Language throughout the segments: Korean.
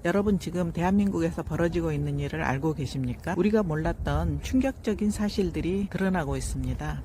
여러분 지금 대한민국에서 벌어지고 있는 일을 알고 계십니까? 우리가 몰랐던 충격적인 사실들이 드러나고 있습니다.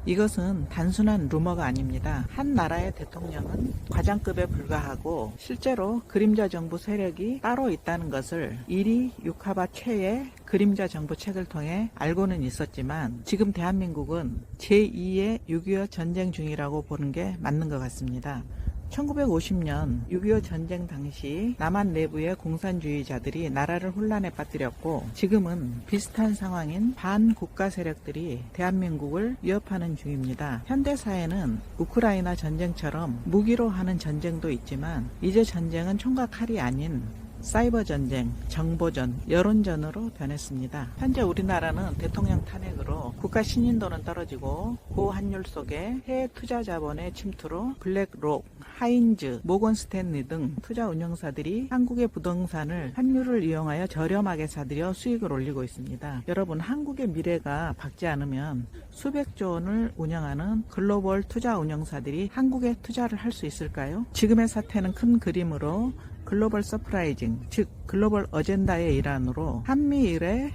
이것은 단순한 루머가 아닙니다. 한 나라의 대통령은 과장급에 불과하고 실제로 그림자 정부 세력이 따로 있다는 것을 이리 유카바 최의 그림자 정부 책을 통해 알고는 있었지만 지금 대한민국은 제2의 6.25 전쟁 중이라고 보는 게 맞는 것 같습니다. 1950년 6.25 전쟁 당시 남한 내부의 공산주의자들이 나라를 혼란에 빠뜨렸고 지금은 비슷한 상황인 반국가 세력들이 대한민국을 위협하는 중입니다. 현대사회는 우크라이나 전쟁처럼 무기로 하는 전쟁도 있지만 이제 전쟁은 총과 칼이 아닌 사이버 전쟁, 정보전, 여론전으로 변했습니다. 현재 우리나라는 대통령 탄핵으로 국가 신인도는 떨어지고 고환율 속에 해외 투자 자본의 침투로 블랙록, 하인즈, 모건 스탠리 등 투자 운용사들이 한국의 부동산을 환율을 이용하여 저렴하게 사들여 수익을 올리고 있습니다. 여러분, 한국의 미래가 밝지 않으면 수백조 원을 운영하는 글로벌 투자 운용사들이 한국에 투자를 할 수 있을까요? 지금의 사태는 큰 그림으로 글로벌 서프라이징, 즉 글로벌 어젠다의 일환으로 한미일의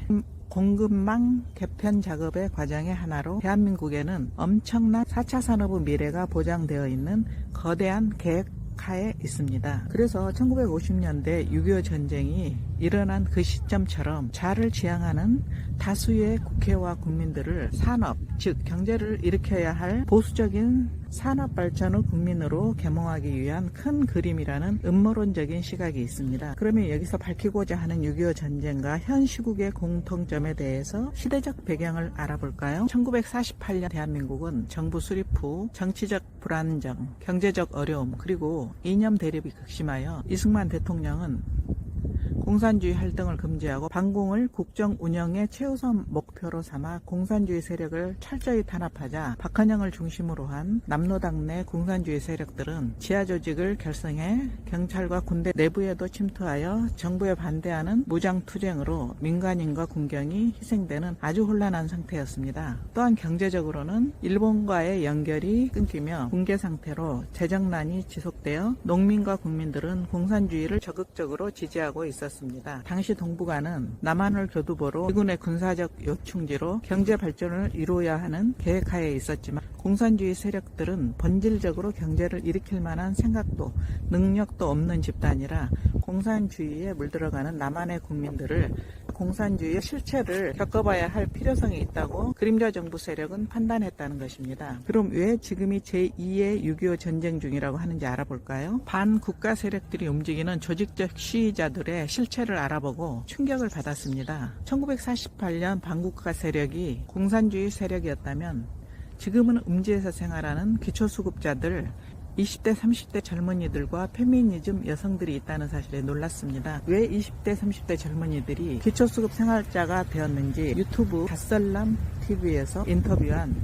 공급망 개편 작업의 과정의 하나로 대한민국에는 엄청난 4차 산업의 미래가 보장되어 있는 거대한 계획하에 있습니다. 그래서 1950년대 6.25 전쟁이 일어난 그 시점처럼 자를 지향하는 다수의 국회와 국민들을 산업, 즉 경제를 일으켜야 할 보수적인 산업 발전의 국민으로 계몽하기 위한 큰 그림이라는 음모론적인 시각이 있습니다. 그러면 여기서 밝히고자 하는 6.25 전쟁과 현 시국의 공통점에 대해서 시대적 배경을 알아볼까요? 1948년 대한민국은 정부 수립 후 정치적 불안정, 경제적 어려움, 그리고 이념 대립이 극심하여 이승만 대통령은 공산주의 활동을 금지하고 반공을 국정 운영의 최우선 목표로 삼아 공산주의 세력을 철저히 탄압하자 박헌영을 중심으로 한 남로당 내 공산주의 세력들은 지하조직을 결성해 경찰과 군대 내부에도 침투하여 정부에 반대하는 무장투쟁으로 민간인과 군경이 희생되는 아주 혼란한 상태였습니다. 또한 경제적으로는 일본과의 연결이 끊기며 붕괴 상태로 재정난이 지속되어 농민과 국민들은 공산주의를 적극적으로 지지하고 있었습니다. 당시 동북아는 남한을 교두보로 미군의 군사적 요충지로 경제 발전을 이루어야 하는 계획하에 있었지만 공산주의 세력들은 본질적으로 경제를 일으킬 만한 생각도 능력도 없는 집단이라 공산주의에 물들어가는 남한의 국민들을 공산주의의 실체를 겪어봐야 할 필요성이 있다고 그림자 정부 세력은 판단했다는 것입니다. 그럼 왜 지금이 제2의 6.25 전쟁 중이라고 하는지 알아볼까요? 반국가 세력들이 움직이는 조직적 시위자들의 실체를 알아보고 충격을 받았습니다. 1948년 반국가 세력이 공산주의 세력이었다면 지금은 음지에서 생활하는 기초수급자들 20대, 30대 젊은이들과 페미니즘 여성들이 있다는 사실에 놀랐습니다. 왜 20대, 30대 젊은이들이 기초수급 생활자가 되었는지 유튜브 닷설람 TV에서 인터뷰한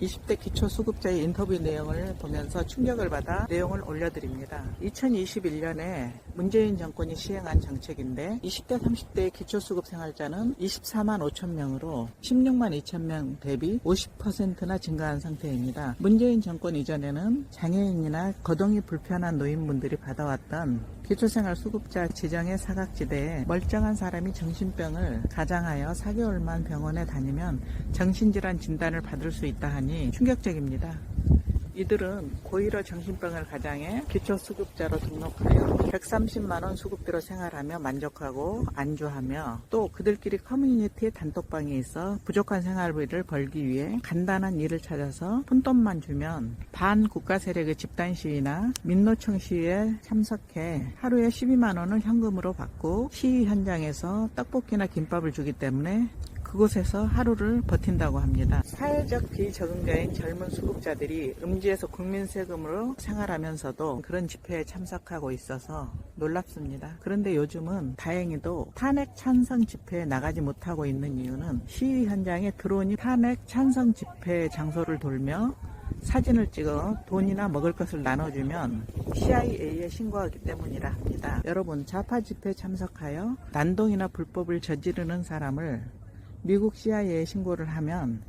20대 기초수급자의 인터뷰 내용을 보면서 충격을 받아 내용을 올려드립니다. 2021년에 문재인 정권이 시행한 정책인데 20대, 30대의 기초수급 생활자는 24만 5천 명으로 16만 2천 명 대비 50%나 증가한 상태입니다. 문재인 정권 이전에는 장애인이나 거동이 불편한 노인분들이 받아왔던 기초생활수급자 지정의 사각지대에 멀쩡한 사람이 정신병을 가장하여 4개월만 병원에 다니면 정신질환 진단을 받을 수 있다 하니 충격적입니다. 이들은 고1의 정신병을 가장해 기초수급자로 등록하여 130만원 수급비로 생활하며 만족하고 안주하며 또 그들끼리 커뮤니티 단톡방에 있어 부족한 생활비를 벌기 위해 간단한 일을 찾아서 푼돈만 주면 반국가 세력의 집단 시위나 민노총 시위에 참석해 하루에 12만원을 현금으로 받고 시위 현장에서 떡볶이나 김밥을 주기 때문에 그곳에서 하루를 버틴다고 합니다. 사회적 비적응자인 젊은 수급자들이 음지에서 국민 세금으로 생활하면서도 그런 집회에 참석하고 있어서 놀랍습니다. 그런데 요즘은 다행히도 탄핵 찬성 집회에 나가지 못하고 있는 이유는 시위 현장에 드론이 탄핵 찬성 집회 장소를 돌며 사진을 찍어 돈이나 먹을 것을 나눠주면 CIA에 신고하기 때문이라 합니다. 여러분, 좌파 집회에 참석하여 난동이나 불법을 저지르는 사람을 미국 CIA에 신고를 하면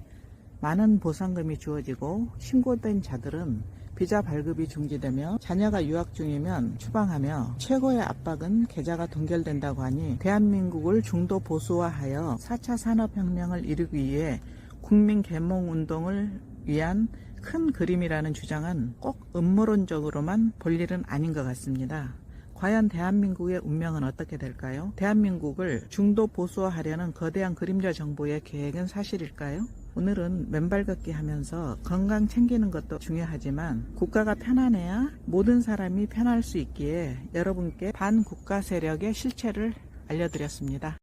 많은 보상금이 주어지고 신고된 자들은 비자 발급이 중지되며 자녀가 유학 중이면 추방하며 최고의 압박은 계좌가 동결된다고 하니 대한민국을 중도 보수화하여 4차 산업혁명을 이루기 위해 국민 계몽운동을 위한 큰 그림이라는 주장은 꼭 음모론적으로만 볼 일은 아닌 것 같습니다. 과연 대한민국의 운명은 어떻게 될까요? 대한민국을 중도 보수화하려는 거대한 그림자 정부의 계획은 사실일까요? 오늘은 맨발 걷기 하면서 건강 챙기는 것도 중요하지만 국가가 편안해야 모든 사람이 편할 수 있기에 여러분께 반국가 세력의 실체를 알려드렸습니다.